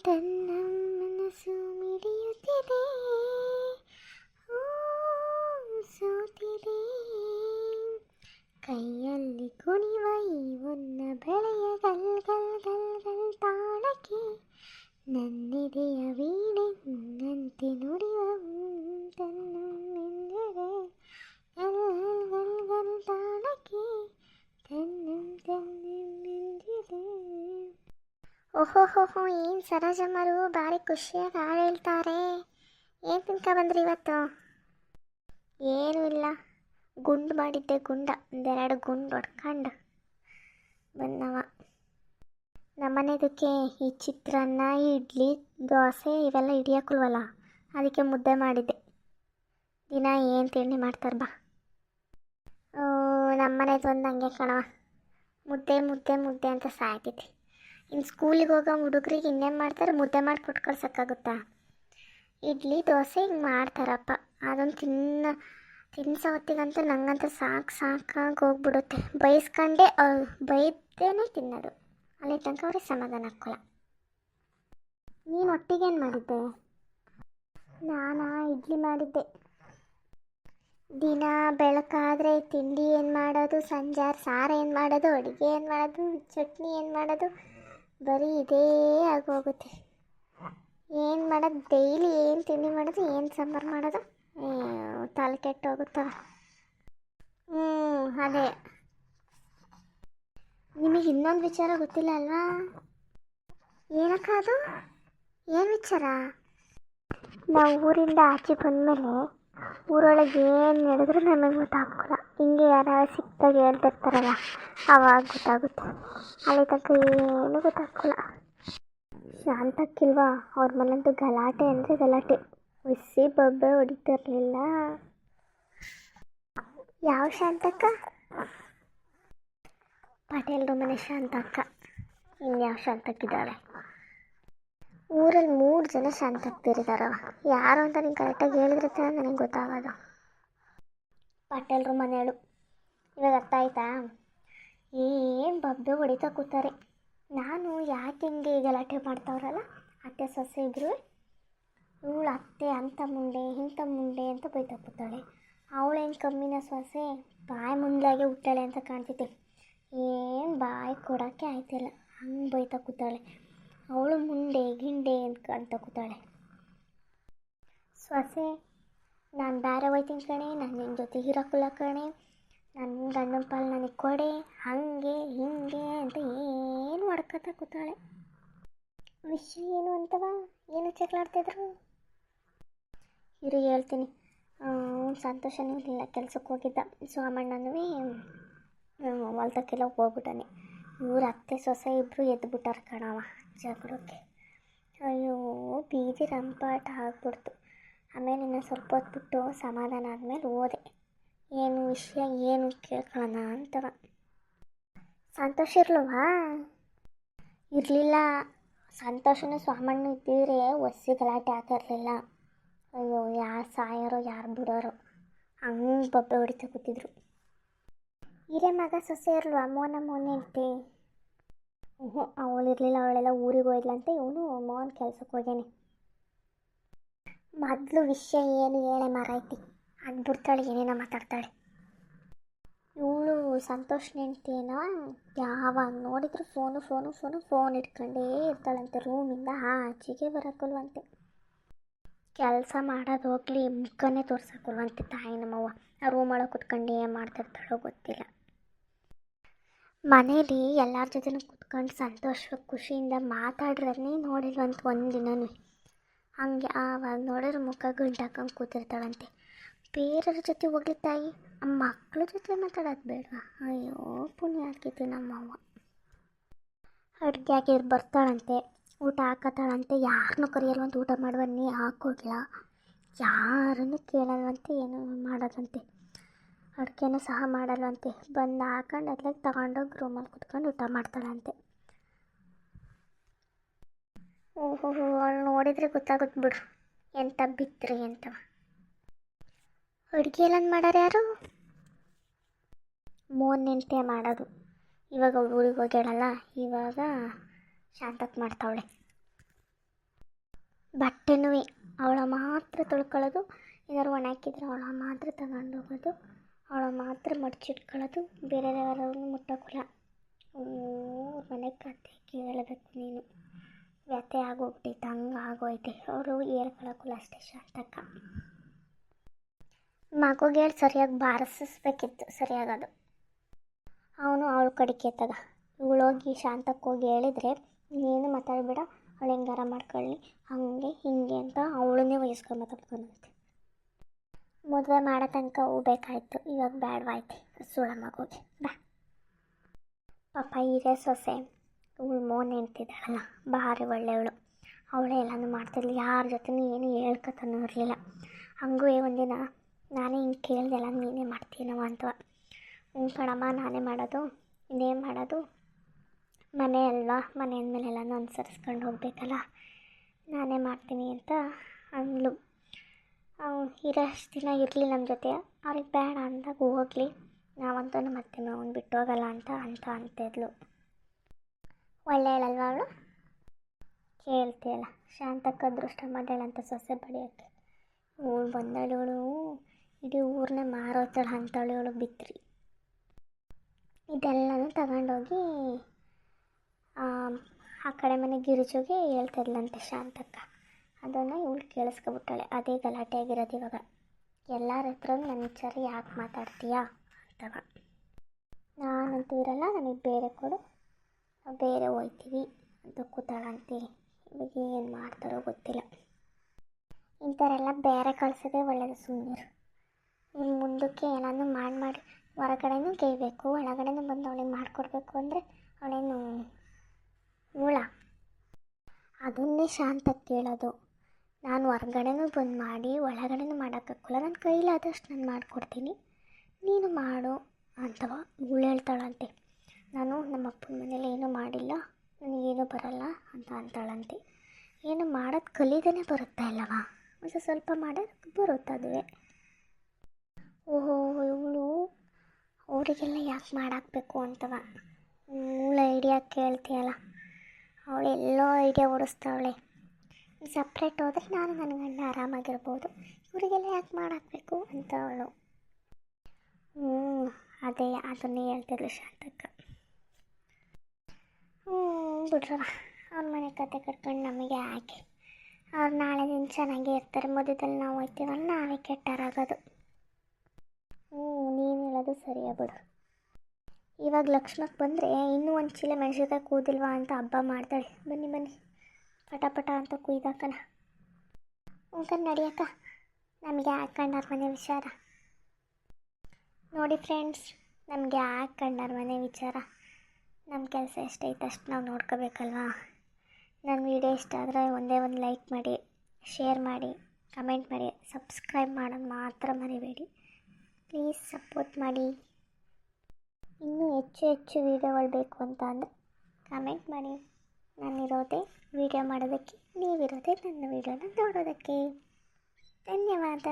ತನ್ನ ಮನಸ್ಸು ಮಿಡಿಯುತ್ತಿದೆ, ಸೋತಿದೆ ಕೈಯಲ್ಲಿ ಕುಣಿವ ಈ ಒನ್ನ ಬೆಳೆಯ ಗಲ್ ಗಲ್ ಗಲ್ ಗಲ್ ತಾಳಕ್ಕೆ ನನ್ನಿದೆಯ ವೀಣೆ ನಂತೆ ನುಡಿಯುವ ತನ್ನ ಮೆಂದಿದೆ ಗಲ್ ಗಲ್ ಗಲ್ ತಾಳಕ್ಕೆ ತನ್ನ ತನ್ನ ಮೆಂದಿದೆ. ಓಹೋಹೋಹೋ, ಏನು ಸರೋಜಮ್ಮರು ಭಾರಿ ಖುಷಿಯಾಗಿ ಹಾಡು ಹೇಳ್ತಾರೆ. ಏನು ತಿನ್ಕ ಬಂದ್ರಿ ಇವತ್ತು? ಏನೂ ಇಲ್ಲ, ಗುಂಡು ಮಾಡಿದ್ದೆ. ಒಂದೆರಡು ಗುಂಡು ಹೊಡ್ಕೊಂಡು ಬಂದವ. ನಮ್ಮನೆದಕ್ಕೆ ಈ ಚಿತ್ರಾನ್ನ, ಇಡ್ಲಿ, ದೋಸೆ ಇವೆಲ್ಲ ಹಿಡಿಯೋಕ್ಕಲ್ವಲ್ಲ, ಅದಕ್ಕೆ ಮುದ್ದೆ ಮಾಡಿದ್ದೆ. ದಿನ ಏನು ತಿಂಡಿ ಮಾಡ್ತಾರೆ ಬಾ. ನಮ್ಮನೆದು ಒಂದು ಹಂಗೆ ಕಣವ, ಮುದ್ದೆ ಮುದ್ದೆ ಮುದ್ದೆ ಅಂತ ಸಾಯ್ತೈತಿ. ಇನ್ನು ಸ್ಕೂಲಿಗೆ ಹೋಗೋ ಹುಡುಗ್ರಿಗೆ ಇನ್ನೇನು ಮಾಡ್ತಾರೆ, ಮುದ್ದೆ ಮಾಡಿ ಕೊಟ್ಟು ಕಳ್ಸೋಕ್ಕಾಗುತ್ತಾ? ಇಡ್ಲಿ ದೋಸೆ ಹಿಂಗೆ ಮಾಡ್ತಾರಪ್ಪ, ಅದೊಂದು ತಿನ್ಸೋ ಹೊತ್ತಿಗಂತೂ ನಂಗಂತೂ ಸಾಕಾಗಿ ಹೋಗ್ಬಿಡುತ್ತೆ. ಬೈಸ್ಕೊಂಡೆ ಬೈದೇನೆ ತಿನ್ನೋದು, ಅಲ್ಲಿ ತನಕ ಅವ್ರಿಗೆ ಸಮಾಧಾನ ಹಾಕೋಲ್ಲ. ನೀನು ಒಟ್ಟಿಗೇನು ಮಾಡಿದ್ದೆ? ನಾನು ಇಡ್ಲಿ ಮಾಡಿದ್ದೆ. ದಿನ ಬೆಳಕಾದರೆ ತಿಂಡಿ ಏನು ಮಾಡೋದು, ಸಂಜೆ ಸಾರು ಏನು ಮಾಡೋದು, ಅಡುಗೆ ಏನು ಮಾಡೋದು, ಚಟ್ನಿ ಏನು ಮಾಡೋದು, ಬರೀ ಇದೇ ಆಗೋಗುತ್ತೆ. ಏನು ಮಾಡೋದು, ಡೈಲಿ ಏನು ತಿಂಡಿ ಮಾಡೋದು, ಏನು ಸಾಂಬಾರು ಮಾಡೋದು, ತಲೆ ಕೆಟ್ಟು ಹೋಗುತ್ತವೆ. ಅದೇ. ನಿಮಗೆ ಇನ್ನೊಂದು ವಿಚಾರ ಗೊತ್ತಿಲ್ಲ ಅಲ್ವಾ? ಏನಕ್ಕ ಅದು? ಏನು ವಿಚಾರ? ನಾವು ಊರಿಂದ ಆಚೆ ಬಂದಮೇಲೆ ಊರೊಳಗೆ ಏನು ಹೇಳಿದ್ರು ನಮಗೆ ಗೊತ್ತಾಗೋಲ್ಲ. ಹಿಂಗೆ ಯಾರು ಸಿಕ್ತಾಗ ಹೇಳ್ತಿರ್ತಾರಲ್ಲ, ಆವಾಗ ಗೊತ್ತಾಗುತ್ತೆ. ಅಲ್ಲಿ ತನಕ ಏನೂ ಗೊತ್ತಾಗೋಲ್ಲ. ಶಾಂತಕ್ಕಿಲ್ವಾ? ಅವ್ರ ಮನೆಯಂತೂ ಗಲಾಟೆ ಅಂದರೆ ಗಲಾಟೆ, ಹುಸಿ ಬೊಬ್ಬೆ ಹೊಡಿತಿರ್ಲಿಲ್ಲ. ಯಾವ ಶಾಂತಕ್ಕ? ಪಟೇಲ್ರ ಮನೆ ಶಾಂತಕ್ಕ. ಇನ್ಯಾವ ಶಾಂತಕ್ಕಿದ್ದಾಳೆ? ಊರಲ್ಲಿ 3 ಜನ ಶಾಂತಕ್ತಿರಿದಾರವ. ಯಾರು ಅಂತ ನೀನು ಕರೆಕ್ಟಾಗಿ ಹೇಳಿದ್ರೆ ನನಗೆ ಗೊತ್ತಾಗೋದು. ಪಟೇಲ್ರ ಮನೆಯಳು. ಇವಾಗ ಅರ್ಥ ಆಯ್ತಾ? ಏನು ಬೊಬ್ಬೆ ಹೊಡಿತಾ ಕೂತಾರೆ. ನಾನು ಯಾಕೆ ಹಿಂಗೆ ಗಲಾಟೆ ಮಾಡ್ತಾವ್ರಲ್ಲ ಅತ್ತೆ ಸೊಸೆ ಇಬ್ಬರು, ಇವಳು ಅತ್ತೆ ಅಂಥ ಮುಂಡೆ ಇಂಥ ಮುಂಡೆ ಅಂತ ಬೈತಾ ಕೂತಾಳೆ. ಅವಳೇನು ಕಮ್ಮಿನ ಸೊಸೆ, ಬಾಯಿ ಮುಂದಾಗೆ ಹುಟ್ಟಾಳೆ ಅಂತ ಕಾಣ್ತೈತೆ. ಏನು ಬಾಯಿ ಕೊಡೋಕ್ಕೆ ಆಯ್ತಿಲ್ಲ, ಹಂಗೆ ಬೈತಾ ಕೂತಾಳೆ. ಅವಳು ಮುಂಡೆ ಗಿಂಡೆ ಅಂತ ಕೂತಾಳೆ. ಸೊಸೆ, ನಾನು ಬೇರೆ ಹೋಯ್ತೀನಿ ಕಣೆ, ನಾನು ನಿನ್ನ ಜೊತೆ ಇರೋಕ್ಕಲ್ಲ ಕಣೆ, ನನ್ನ ಗಂಡನ ಪಾಲು ನನಗೆ ಕೊಡೆ, ಹಾಗೆ ಹಿಂಗೆ ಅಂತ ಏನು ಮಾಡ್ಕೊತಾ ಕೂತಾಳೆ. ವಿಷಯ ಏನು ಅಂತವ? ಏನು ಚಕ್ಲಾಡ್ತಿದ್ರು? ಇರು ಹೇಳ್ತೀನಿ. ಸಂತೋಷನೂ ಇಲ್ಲ, ಕೆಲ್ಸಕ್ಕೆ ಹೋಗಿದ್ದ. ಸೋಮಣ್ಣನೂ ಹೊಲ್ದಕ್ಕೆಲ್ಲ ಹೋಗ್ಬಿಟ್ಟಾನೆ. ಇವ್ರ ಅತ್ತೆ ಸೊಸೆ ಇಬ್ಬರು ಎದ್ಬಿಟ್ಟಾರ ಕಣವ ಜಗಳಕ್ಕೆ. ಅಯ್ಯೋ, ಬೀದಿ ರಂಪಾಟ ಆಗ್ಬಿಡ್ತು. ಆಮೇಲೆ ಇನ್ನೂ ಸ್ವಲ್ಪ ಹೊತ್ತು ಬಿಟ್ಟು ಸಮಾಧಾನ ಆದಮೇಲೆ ಹೋದೆ. ಏನು ವಿಷಯ ಏನು ಕೇಳ್ಕೊಳ್ಳೋಣ ಅಂತವ. ಸಂತೋಷ ಇರ್ಲವಾ? ಇರಲಿಲ್ಲ. ಸಂತೋಷನೂ ಸ್ವಾಮಣ್ಣು ಇದ್ದಿದ್ರೆ ಒಸಿ ಗಲಾಟೆ ಆಗ್ತಿರ್ಲಿಲ್ಲ. ಅಯ್ಯೋ, ಯಾರು ಸಾಯೋರೋ ಯಾರು ಬಿಡೋರೋ ಹಂಗೆ ಬೊಬ್ಬೆ ಹೊಡಿತಾ ಕೂತಿದ್ರು. ಹಿರೇ ಮಗ ಸೊಸೆ ಇರಲ್ವಾ? ಮೋನ ಇರ್ತಿ. ಅವಳಿರಲಿಲ್ಲ, ಅವಳೆಲ್ಲ ಊರಿಗೆ ಹೋಯ್ಲಂತೆ. ಇವನು ಮೋಹನ್ ಕೆಲ್ಸಕ್ಕೆ ಹೋಗ್ಯಾನೆ. ಮೊದಲು ವಿಷಯ ಏನು ಹೇಳೆ ಮಾರಾಯ್ತಿ, ಅಂದ್ಬಿಡ್ತಾಳೆ, ಏನೇನೋ ಮಾತಾಡ್ತಾಳೆ. ಇವಳು ಸಂತೋಷ್ ನೆಂಟೇನೋ ಯಾವಾಗ ನೋಡಿದ್ರು ಫೋನ್ ಇಟ್ಕೊಂಡೇ ಇರ್ತಾಳಂತೆ. ರೂಮಿಂದ ಆಚೆಗೆ ಬರೋಕ್ಕಲ್ವಂತೆ. ಕೆಲಸ ಮಾಡೋದು ಹೋಗ್ಲಿ, ಮುಖನೇ ತೋರ್ಸೋಕ್ಕಲ್ವಂತೆ ತಾಯಿ ನಮ್ಮವ್ವ. ಆ ರೂಮೊಳಗೆ ಕುತ್ಕೊಂಡು ಏನು ಮಾಡ್ತಿರ್ತಾಳೋ ಗೊತ್ತಿಲ್ಲ. ಮನೇಲಿ ಎಲ್ಲರ ಜೊತೆನೂ ಕುತ್ಕೊಂಡು ಸಂತೋಷ ಖುಷಿಯಿಂದ ಮಾತಾಡ್ರನ್ನೇ ನೋಡಿಲ್ವಂತ ಒಂದಿನೂ. ಹಂಗೆ ಆವಾಗ ನೋಡಿದ್ರೆ ಮುಖ ಗಂಟಾಕೊಂಡು ಕೂತಿರ್ತಾಳಂತೆ. ಬೇರೆಯವ್ರ ಜೊತೆ ಹೋಗ್ಲಿ ತಾಯಿ, ಮಕ್ಕಳ ಜೊತೆ ಮಾತಾಡೋದು ಬೇಡವಾ? ಅಯ್ಯೋ, ಪುಣ್ಯ ಹಾಕೈತಿ ನಮ್ಮವ್ವ. ಅಡುಗೆ ಆಗಿರ್ ಬರ್ತಾಳಂತೆ, ಊಟ ಹಾಕತ್ತಾಳಂತೆ. ಯಾರನ್ನೂ ಕರೆಯಲ್ವಂತೆ ಊಟ ಮಾಡುವನ್ನೇ ಹಾಕೋಗ್ಲ, ಯಾರನ್ನು ಕೇಳಲ್ವಂತೆ, ಏನು ಮಾಡೋದಂತೆ. ಅಡುಗೆನೂ ಸಹ ಮಾಡಲ್ವಂತೆ. ಬಂದು ಹಾಕೊಂಡು ಅದ್ಲಾಗ ತಗೊಂಡೋಗಿ ರೂಮಲ್ಲಿ ಕುತ್ಕೊಂಡು ಊಟ ಮಾಡ್ತಾಳಂತೆ. ಓಹೋ, ಅವಳು ನೋಡಿದರೆ ಗೊತ್ತಾಗುತ್ತೆ ಬಿಡು, ಎಂಥ ಬಿತ್ತರಿ ಅಂತವ. ಅಡುಗೆ ಎಲ್ಲ ಮಾಡೋರು ಯಾರು? ಮೋಹನ್ ನೆಂಟೆ ಮಾಡೋದು. ಇವಾಗ ಊರಿಗೆ ಹೋಗ್ಯಾಳಲ್ಲ, ಇವಾಗ ಶಾಂತಕ್ಕೆ ಮಾಡ್ತಾವಳೆ. ಬಟ್ಟೆನೂ ಅವಳ ಮಾತ್ರ ತೊಳ್ಕೊಳ್ಳೋದು, ಏನಾದ್ರು ಒಣ ಹಾಕಿದ್ರೆ ಅವಳ ಮಾತ್ರ ತಗೊಂಡೋಗೋದು, ಅವಳ ಮಾತ್ರ ಮಡಚಿಟ್ಕೊಳ್ಳೋದು, ಬೇರೆ ಯಾರನ್ನು ಮುಟ್ಟೋಕ್ಕಲ್ಲ. ಮನೆ ಕತೆ ಕೇಳಬೇಕು ನೀನು, ವ್ಯಥೆ ಆಗೋಗ್ತೈತೆ, ಹಂಗೆ ಆಗೋಯ್ತೆ. ಅವರು ಹೇಳ್ಕೊಳಕ್ಕಲ್ಲ ಅಷ್ಟೇ ಶಾಂತಕ್ಕ. ಮಗುಗೆ ಸರಿಯಾಗಿ ಬಾರಿಸಿಸ್ಬೇಕಿತ್ತು, ಸರಿಯಾಗದು. ಅವನು ಅವಳು ಕಡಿಕೆ ತಗ, ಇವಳೋಗಿ ಶಾಂತಕ್ಕೆ ಹೋಗಿ ಹೇಳಿದರೆ ನೀನು ಮಾತಾಡಬೇಡ, ಅವಳು ಹೆಂಗಾರ ಮಾಡ್ಕೊಳ್ಳಿ, ಹಾಗೆ ಹಿಂಗೆ ಅಂತ ಅವಳನ್ನೇ ವಹಿಸ್ಕೊಂಡು ಮಾತಾಡ್ಕೊಂಡಂತೆ. ಮದುವೆ ಮಾಡೋ ತನಕ ಹೋಗ್ಬೇಕಾಯ್ತು, ಇವಾಗ ಬೇಡವಾಯ್ತು ಸುಳ ಮಗುಗೆ. ಬಾ ಪಾಪ ಹಿರೇ ಸೊಸೆ ಇವಳು ಮೋನ್ ಹೆಂಡ್ತಿದ್ದಾಳಲ್ಲ, ಭಾರಿ ಒಳ್ಳೆಯವಳು. ಅವಳೇ ಎಲ್ಲನೂ ಮಾಡ್ತಿರ್ಲಿ, ಯಾರ ಜೊತೆನೂ ಏನು ಹೇಳ್ಕೊತಾನೂ ಇರಲಿಲ್ಲ. ಹಂಗೂ ಒಂದಿನ ನಾನೇ ಹಿಂಗೆ ಕೇಳ್ದೆಲ್ಲ, ನೀನೇ ಮಾಡ್ತೀನವ ಅಂತವ. ಕಣಮ್ಮ ನಾನೇ ಮಾಡೋದು, ಇನ್ನೇನು ಮಾಡೋದು, ಮನೆ ಅಲ್ವಾ, ಮನೆ ಅಂದಮೇಲೆ ಎಲ್ಲನೂ ಅನುಸರಿಸ್ಕೊಂಡು ಹೋಗಬೇಕಲ್ಲ, ನಾನೇ ಮಾಡ್ತೀನಿ ಅಂತ ಅಂದ್ಲು. ಇರೋ ಅಷ್ಟು ದಿನ ಇರಲಿ ನಮ್ಮ ಜೊತೆ, ಅವ್ರಿಗೆ ಬೇಡ ಅಂದಾಗ ಹೋಗಲಿ, ನಾವಂತೂ ಮತ್ತೆ ಅವನು ಬಿಟ್ಟು ಹೋಗಲ್ಲ ಅಂತಿದ್ಲು. ಒಳ್ಳೆಯಳಲ್ವ ಅವಳು, ಕೇಳ್ತೀಯಲ್ಲ. ಶಾಂತಕ್ಕ ಅದೃಷ್ಟ ಮಾಡ್ಯಾಳಂತ ಸೊಸೆ ಬಡಿಯೋಕ್ಕೆ. ಇವಳು ಬಂದಳು, ಇಡೀ ಊರನ್ನೇ ಮಾರೋತಾಳೆ ಅಂತಾಳು ಇವಳು ಬಿತ್ರಿ. ಇದೆಲ್ಲನೂ ತಗೊಂಡೋಗಿ ಆ ಕಡೆ ಮನೆ ಗಿರಿಜುಗೆ ಹೇಳ್ತಿದ್ಲಂತೆ ಶಾಂತಕ್ಕ. ಅದನ್ನು ಇವಳು ಕೇಳಿಸ್ಕೊಬಿಟ್ಟಾಳೆ. ಅದೇ ಗಲಾಟೆ ಆಗಿರೋದು ಇವಾಗ. ಎಲ್ಲರ ಹತ್ರ ನನ್ನ ವಿಚಾರ ಯಾಕೆ ಮಾತಾಡ್ತೀಯಾ ಅಂತವ. ನಾನಂತೂ ಇರಲ್ಲ, ನನಗೆ ಬೇರೆ ಕೊಡು, ನಾವು ಬೇರೆ ಹೋಯ್ತೀವಿ ಅಂತ ಕೂತಾಳಂತೆ. ಇವಾಗ ಏನು ಮಾಡ್ತಾರೋ ಗೊತ್ತಿಲ್ಲ. ಇಂಥವರೆಲ್ಲ ಬೇರೆ ಕಳಿಸೋದೇ ಒಳ್ಳೆಯದು, ಸುಮ್ಮನೆ. ಇನ್ನು ಮುಂದಕ್ಕೆ ಏನಾದರೂ ಮಾಡಿ ಹೊರಗಡೆನೂ ಗೇಯಬೇಕು, ಒಳಗಡೆನೂ ಬಂದು ಅವಳಿಗೆ ಮಾಡಿಕೊಡ್ಬೇಕು ಅಂದರೆ ಅವಳೇನು ಮೂಳ? ಅದನ್ನೇ ಶಾಂತ ಕೇಳೋದು. ನಾನು ಹೊರಗಡೆನೂ ಬಂದು ಮಾಡಿ ಒಳಗಡೆನೂ ಮಾಡೋಕ್ಕಾಗಲ್ಲ, ನನ್ನ ಕೈಲಾದಷ್ಟು ನಾನು ಮಾಡಿಕೊಡ್ತೀನಿ, ನೀನು ಮಾಡು ಅಂತವ. ಇವಳು ಹೇಳ್ತಾಳಂತೆ, ನಾನು ನಮ್ಮ ಅಪ್ಪನ ಮನೇಲಿ ಏನೂ ಮಾಡಿಲ್ಲ, ನನಗೇನು ಬರಲ್ಲ ಅಂತಾಳಂತೆ. ಏನು ಮಾಡೋದು ಕಲಿದೇನೆ ಬರುತ್ತಾ ಇಲ್ಲವ, ಒಂದು ಸ್ವಲ್ಪ ಮಾಡೋದು ಬರುತ್ತದುವೆ. ಓಹೋ, ಇವಳು ಅವರಿಗೆಲ್ಲ ಯಾಕೆ ಮಾಡಾಕಬೇಕು ಅಂತವ. ಇವಳು ಐಡಿಯಾ ಕೇಳ್ತೀಯಲ್ಲ, ಅವಳೆಲ್ಲೋ ಐಡಿಯಾ ಓಡಿಸ್ತಾವಳೆ. ಸಪ್ರೇಟ್ ಹೋದರೆ ನಾನು ನನ್ನ ಗಂಡ ಆರಾಮಾಗಿರ್ಬೋದು, ಇವರಿಗೆಲ್ಲ ಯಾಕೆ ಮಾಡಾಕಬೇಕು ಅಂತ ಅವಳು. ಅದೇ ಅದನ್ನೇ ಹೇಳ್ತಿದ್ಲು ಶಾಂತಕ್ಕ. ಬಿಡ್ರವ, ಅವ್ರ ಮನೆ ಕತೆ ಕಟ್ಕೊಂಡು ನಮಗೆ ಹಾಕಿ. ಅವ್ರು ನಾಳೆ ದಿನ ಚೆನ್ನಾಗೇ ಇರ್ತಾರೆ, ಮಧ್ಯದಲ್ಲಿ ನಾವು ಹೋಗ್ತೀವಲ್ಲ ನಾವೇ ಕೆಟ್ಟಾರಾಗೋದು. ನೀನು ಹೇಳೋದು ಸರಿಯಾ ಬಿಡು. ಇವಾಗ ಲಕ್ಷ್ಮಕ್ಕೆ ಬಂದರೆ ಇನ್ನೂ ಒಂದು ಚೀಲ ಮೆಣಸಿನ್ಕಾಯಿ ಕೂದಿಲ್ವಾ ಅಂತ ಹಬ್ಬ ಮಾಡ್ತಾಳೆ. ಬನ್ನಿ ಬನ್ನಿ ಪಟ ಅಂತ ಕುಯ್ದಾಕನ. ಉಂಕನ್ ನಡಿಯಕ್ಕ, ನಮಗೆ ಹಾಕಂಡಾರ ಮನೆ ವಿಚಾರ ನೋಡಿ ಫ್ರೆಂಡ್ಸ್. ನಮಗೆ ಹಾಕಂಡಾರ ಮನೆ ವಿಚಾರ, ನಮ್ಮ ಕೆಲಸ ಎಷ್ಟೈತೆ ಅಷ್ಟು ನಾವು ನೋಡ್ಕೋಬೇಕಲ್ವಾ. ನನ್ನ ವೀಡಿಯೋ ಇಷ್ಟ ಆದರೆ ಒಂದೇ ಒಂದು ಲೈಕ್ ಮಾಡಿ, ಶೇರ್ ಮಾಡಿ, ಕಮೆಂಟ್ ಮಾಡಿ, ಸಬ್ಸ್ಕ್ರೈಬ್ ಮಾಡೋದು ಮಾತ್ರ ಮರಿಬೇಡಿ ಪ್ಲೀಸ್. ಸಪೋರ್ಟ್ ಮಾಡಿ. ಇನ್ನೂ ಹೆಚ್ಚು ವೀಡಿಯೋಗಳು ಬೇಕು ಅಂತ ಅಂದರೆ ಕಮೆಂಟ್ ಮಾಡಿ. ನಾನಿರೋದೇ ವೀಡಿಯೋ ಮಾಡೋದಕ್ಕೆ, ನೀವಿರೋದೇ ನನ್ನ ವೀಡಿಯೋನ ನೋಡೋದಕ್ಕೆ. ಧನ್ಯವಾದ.